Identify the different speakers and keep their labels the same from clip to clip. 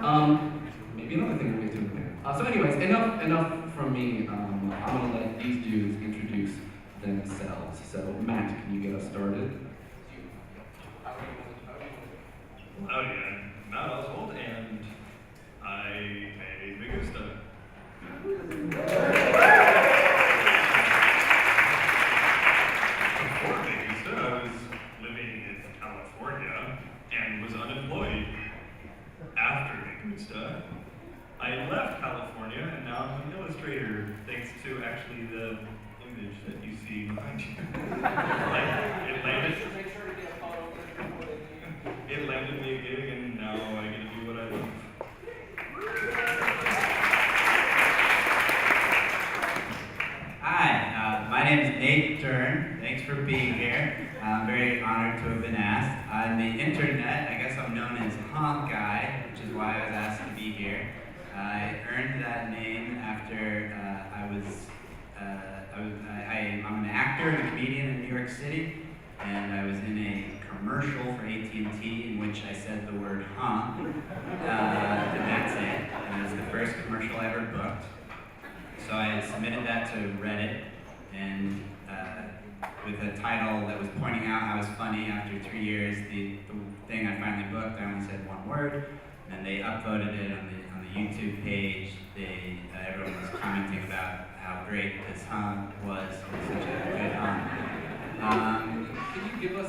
Speaker 1: Maybe another thing we'll get to in a minute. So anyways, enough from me. I'm gonna let these dudes introduce themselves. So Matt, can you get us started?
Speaker 2: Howdy, I'm Matt Oswald, and I made Gusta. Before Gusta, I was living in California and was unemployed. After Gusta, I left California, and now I'm an illustrator, thanks to actually the image that you see behind you. It landed me a gig, and now I get to do what I love.
Speaker 3: Hi, my name is Nate Dern. Thanks for being here. I'm very honored to have been asked. On the internet, I guess I'm known as Honk Guy, which is why I was asked to be here. I earned that name after I'm an actor and a comedian in New York City, and I was in a commercial for AT&T in which I said the word huh, and that's it. And it was the first commercial I ever booked. So I submitted that to Reddit, and with a title that was pointing out how I was funny after 3 years. The thing I finally booked, I only said one word, and they upvoted it on the YouTube page. Everyone was commenting about how great this hum was. It was such a good hum.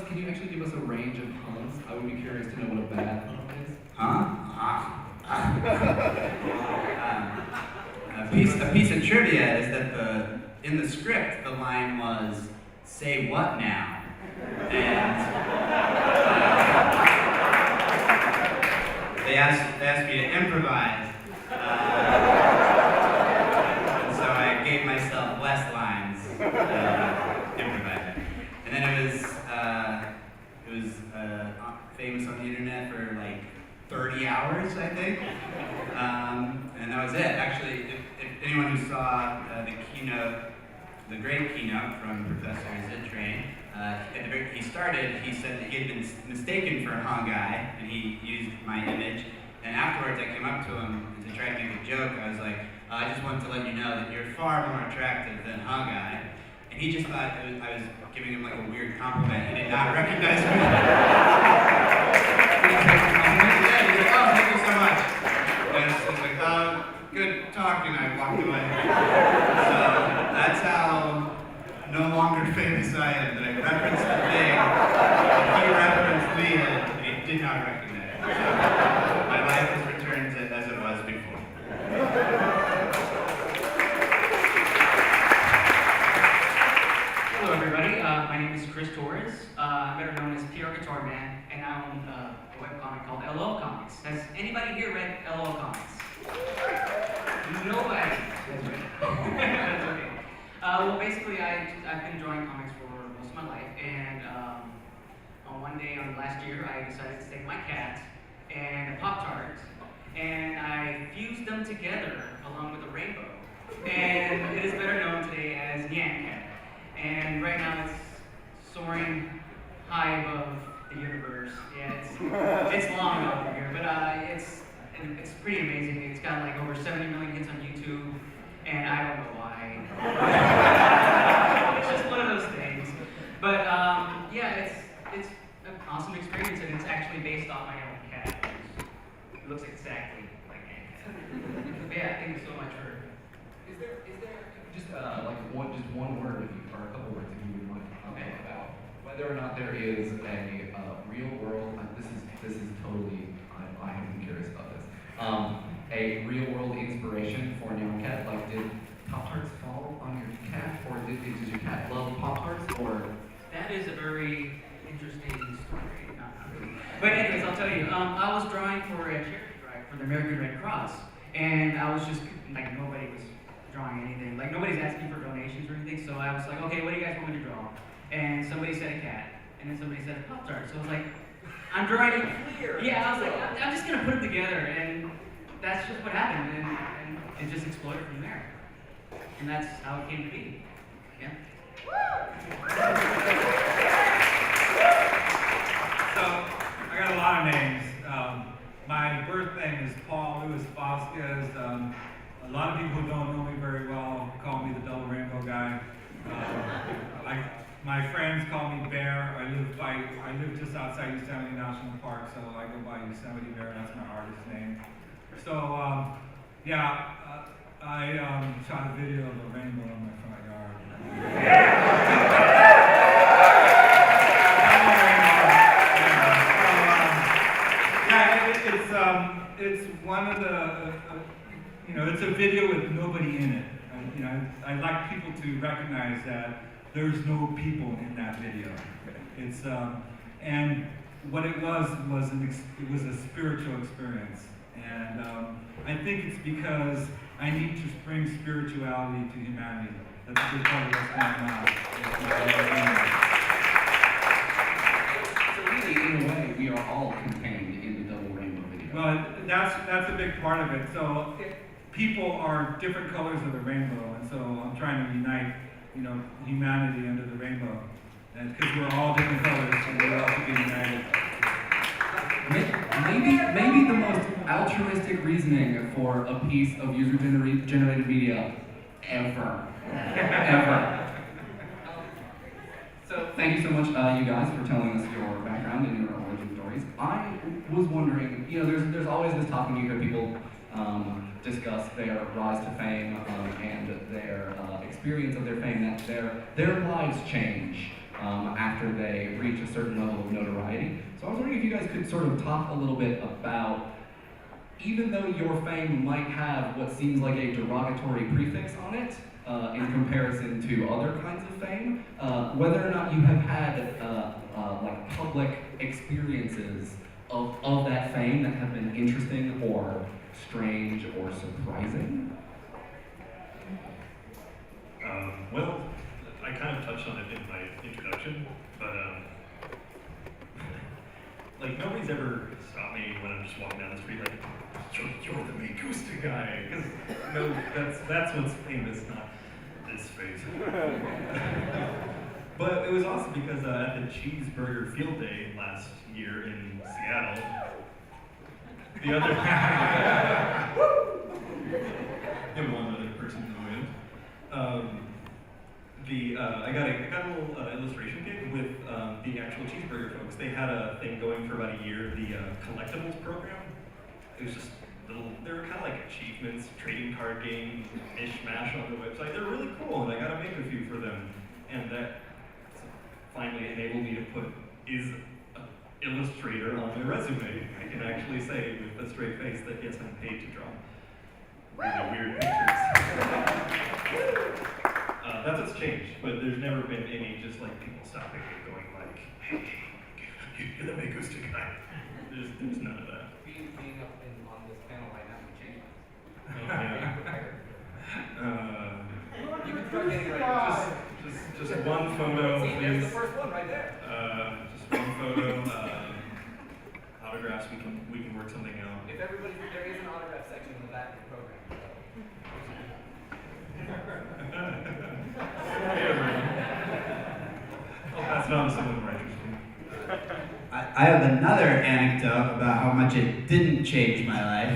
Speaker 1: Can you actually give us a range of puns? I would be curious to know what a bad pun is.
Speaker 3: A piece of trivia is that in the script the line was "Say what now?" and they asked me to improvise. And so I gave myself less lines, improvising. And then it was famous on the internet for like 30 hours, I think. And that was it. Actually, if anyone who saw the keynote, the great keynote from Professor Zittrain, he said that he had been mistaken for a Hong guy, and he used my image. And afterwards, I came up to him to try to make a joke. I was like, I just wanted to let you know that you're far more attractive than Hong guy. And he just thought I was giving him like a weird compliment. He did not recognize me. Yeah, he's like, oh, thank you so much. And I was like, good talk, and I walked away. So that's how no longer famous I am, that I referenced the thing, and he referenced me, and he did not recognize it. So my life has returned to as it was before.
Speaker 4: Hello everybody, my name is Chris Torres. I'm better known as PR Guitar Man, and I own a webcomic called LOL Comics. Has anybody here read LOL Comics? Nobody. That's right. That's okay. Well, basically, I've been drawing comics for most of my life, and on one day last year, I decided to take my cat and a Pop-Tart, and I fused them together along with a rainbow, and it is better known today as Nyan Cat. And right now, it's soaring high above the universe. Yeah, it's long over here, but it's pretty amazing. It's got like over 70 million hits on YouTube, and I don't know why. It's just one of those things. But yeah, it's an awesome experience, and it's actually based off my own cat. It looks exactly like my cat. But yeah, thank you so much for.
Speaker 1: Is there just just one word or a couple words if you would want to comment about whether or not there is a real world? This is totally. I am curious about this. A real world inspiration for Nyan Cat. Like, did Pop-Tarts fall on your cat, or does your cat love Pop-Tarts, or?
Speaker 4: That is a very interesting story. Not really. But anyways, I'll tell you. I was drawing for a charity drive for the American Red Cross, and I was just like, nobody was drawing anything. Like, nobody's asking for donations or anything. So I was like, okay, what do you guys want me to draw? And somebody said a cat, and then somebody said a Pop-Tart. So I was like, I'm drawing it clear. Yeah, I was like, I'm just gonna put it together, and that's just what happened, and it just exploded from there. And that's how it came to be. Yeah.
Speaker 5: So I got a lot of names. My birth name is Paul Louis Vasquez. A lot of people who don't know me very well call me the double rainbow guy. My friends call me Bear. I live just outside Yosemite National Park, so I go by Yosemite Bear. That's my artist name. So yeah, I shot a video of a rainbow in my front yard. It's one of the, it's a video with nobody in it. I'd like people to recognize that there's no people in that video. It's, and what it was a spiritual experience. And I think it's because I need to bring spirituality to humanity. That's a big part of what's going on.
Speaker 1: So really, in a way, we are all contained in the double rainbow video.
Speaker 5: Well, that's a big part of it. So people are different colors of the rainbow, and so I'm trying to unite, humanity under the rainbow. And because we're all different colors, and we're all to be united.
Speaker 1: Maybe the most altruistic reasoning for a piece of user-generated media ever. Ever. So thank you so much, you guys, for telling us your background and your origin stories. I was wondering, there's always this talk when you hear people discuss their rise to fame and their experience of their fame, that their lives change after they reach a certain level of notoriety. So I was wondering if you guys could sort of talk a little bit about, even though your fame might have what seems like a derogatory prefix on it, in comparison to other kinds of fame, whether or not you have had like public experiences of that fame that have been interesting or strange or surprising?
Speaker 2: Well, I kind of touched on it in my introduction, but like nobody's ever stopped me when I'm just walking down the street like, you're the Nate Gusta guy, because no, that's what's famous, not this face. But it was awesome because at the Cheeseburger Field Day last year in Seattle, the other and one other person who went. I got a little illustration gig with the actual Cheeseburger folks. They had a thing going for about a year, the collectibles program. It was just they were kind of like achievements, trading card game, mishmash on the website. They're really cool, and I got to make a few for them. And that finally enabled me to put is an illustrator on my resume. I can actually say with a straight face that yes, I'm paid to draw really weird pictures. That's what's changed, but there's never been any just like people stopping and going like, hey, you're the Nate Gusta guy. There's none of that.
Speaker 1: Being up on this panel right now would change
Speaker 2: You can start getting ready. Just one photo,
Speaker 1: See,
Speaker 2: please.
Speaker 1: there's the first one right there.
Speaker 2: Just one photo. Autographs. We can work something out.
Speaker 1: If everybody, there is an autograph section in the back of the program.
Speaker 2: I'll pass it on to someone more interesting.
Speaker 3: I have another anecdote about how much it didn't change my life.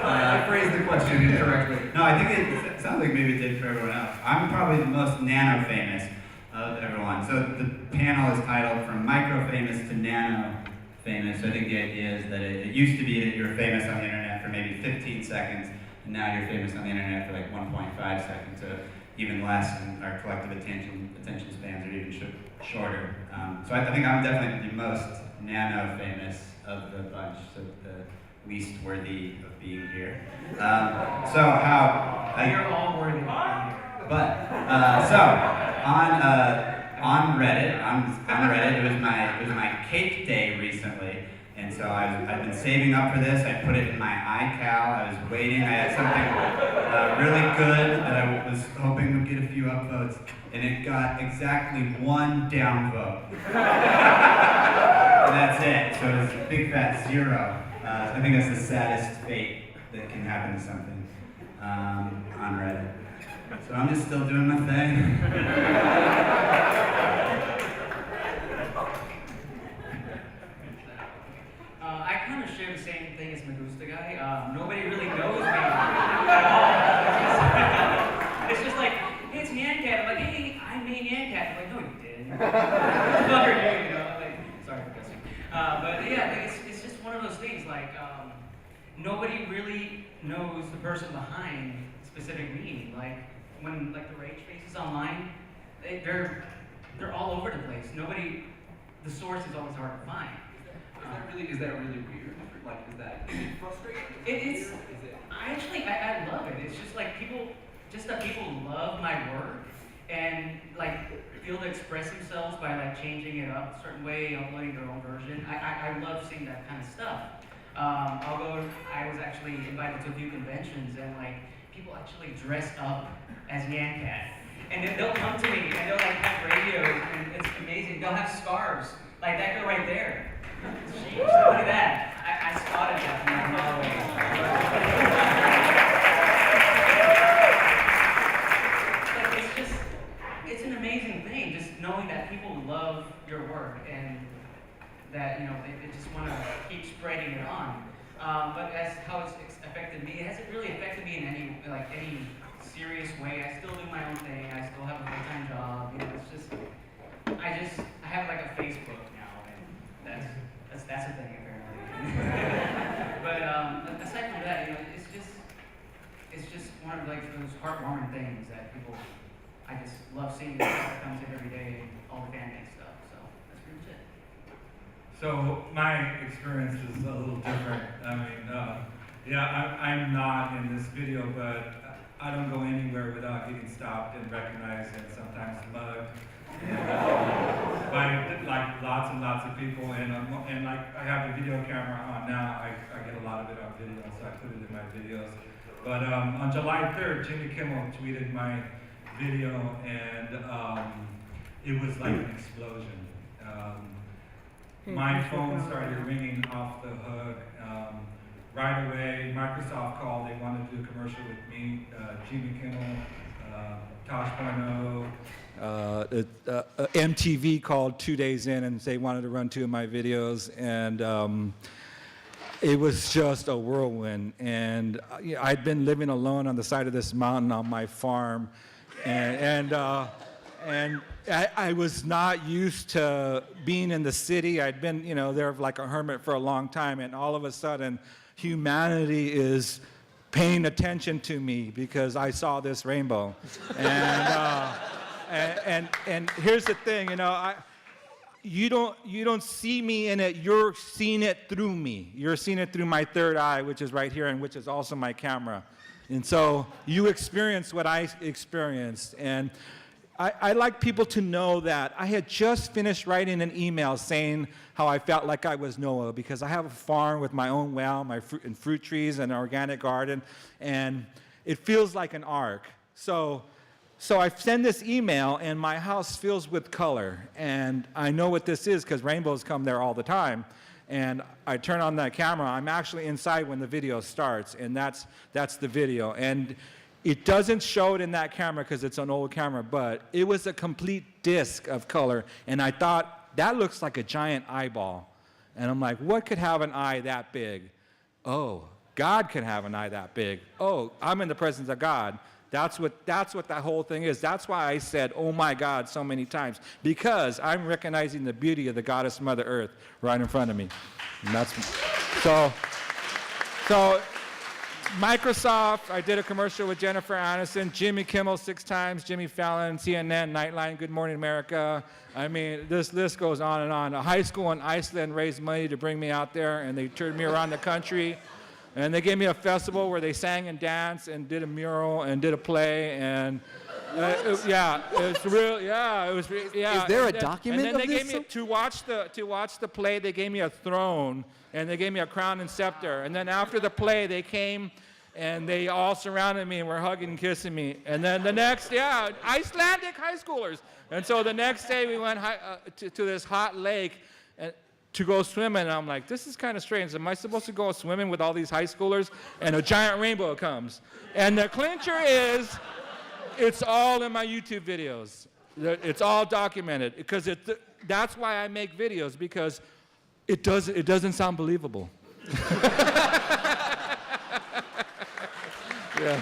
Speaker 1: I phrased the question incorrectly.
Speaker 3: No, I think it sounds like maybe it did for everyone else. I'm probably the most nano famous of everyone. So the panel is titled From Micro Famous to Nano Famous. So I think the idea is that it used to be that you were famous on the internet for maybe 15 seconds, and now you're famous on the internet for like 1.5 seconds, so even less, and our collective attention spans are even shorter. So I think I'm definitely the most nano famous of the bunch, so the least worthy of being here. You're
Speaker 4: all worthy of being here.
Speaker 3: But so on Reddit, it was my cake day recently, and so I've been saving up for this. I put it in my iCal. I was waiting. I had something really good that I was hoping would get a few upvotes, and it got exactly one downvote. And that's it. So it's a big fat 0. I think that's the saddest fate that can happen to something on Reddit. So I'm just still doing my thing.
Speaker 4: I kind of share the same thing as Gusta guy. Nobody really knows me at all. It's just like, hey, it's Yancat. I'm like, hey, I made Yancat. I'm like, no, you didn't. Fuck are you, you know? Like, sorry for cussing. But yeah, like, it's just one of those things. Like, nobody really knows the person behind specific meaning. Like, when like the rage faces online, they're all over the place. Nobody, the source is always hard to find.
Speaker 1: Is that really weird? Like, is that frustrating?
Speaker 4: I love it. It's just like people love my work and like feel to express themselves by like changing it up a certain way, uploading their own version. I love seeing that kind of stuff. I was actually invited to a few conventions and like people actually dress up as Yancat. And then they'll come to me and they'll like have radios and it's amazing. They'll have scarves like that girl right there. Jeez, look at that. I spotted that from my hallway. It's an amazing thing just knowing that people love your work and that, you know, they just want to keep spreading it on. But as how it's affected me, it hasn't really affected me in any serious way. I still do my own thing. I still have a full-time job. You know, it's just, I have like a Facebook now, and that's a thing apparently. But aside from that, you know, it's just one of like those heartwarming things that people, I just love seeing the stuff that comes in every day, all the fan made stuff. So that's pretty much it.
Speaker 5: So my experience is a little different. I mean, I'm not in this video, but I don't go anywhere without getting stopped and recognized and sometimes mugged. And, by like lots and lots of people, and like I have the video camera on now. I get a lot of it on video, so I put it in my videos. But on July 3rd, Jimmy Kimmel tweeted my video, and it was like an explosion. My phone started ringing off the hook. Right away, Microsoft called. They wanted to do a commercial with me, Jimmy Kimmel, Tosh.0. MTV called 2 days in and they wanted to run 2 of my videos, and it was just a whirlwind. And I'd been living alone on the side of this mountain on my farm, and I was not used to being in the city. I'd been, you know, there like a hermit for a long time, and all of a sudden, humanity is paying attention to me because I saw this rainbow. And here's the thing, you know, you don't see me in it. You're seeing it through me. You're seeing it through my third eye, which is right here, and which is also my camera. And so you experience what I experienced. And I like people to know that I had just finished writing an email saying how I felt like I was Noah, because I have a farm with my own well, my fruit trees, and an organic garden, and it feels like an ark. So I send this email, and my house fills with color, and I know what this is because rainbows come there all the time. And I turn on that camera. I'm actually inside when the video starts, and that's the video. And it doesn't show it in that camera because it's an old camera, but it was a complete disc of color, and I thought, that looks like a giant eyeball. And I'm like, what could have an eye that big? Oh, God could have an eye that big. Oh, I'm in the presence of God. That's what that whole thing is. That's why I said, oh my God, so many times, because I'm recognizing the beauty of the goddess Mother Earth right in front of me. And that's, so Microsoft, I did a commercial with Jennifer Aniston, Jimmy Kimmel 6 times, Jimmy Fallon, CNN, Nightline, Good Morning America. I mean, this list goes on and on. A high school in Iceland raised money to bring me out there, and they toured me around the country. And they gave me a festival where they sang and danced and did a mural and did a play, and it was real. Yeah, it was. Yeah.
Speaker 6: Is there a document
Speaker 5: of this? And then they
Speaker 6: this?
Speaker 5: gave me to watch the play. They gave me a throne, and they gave me a crown and scepter. And then after the play, they came, and they all surrounded me and were hugging and kissing me. And then the next, Icelandic high schoolers. And so the next day we went to this hot lake to go swimming, and I'm like, this is kind of strange. Am I supposed to go swimming with all these high schoolers? And a giant rainbow comes. And the clincher is, it's all in my YouTube videos. It's all documented, because that's why I make videos, because it doesn't sound believable.
Speaker 6: Yeah.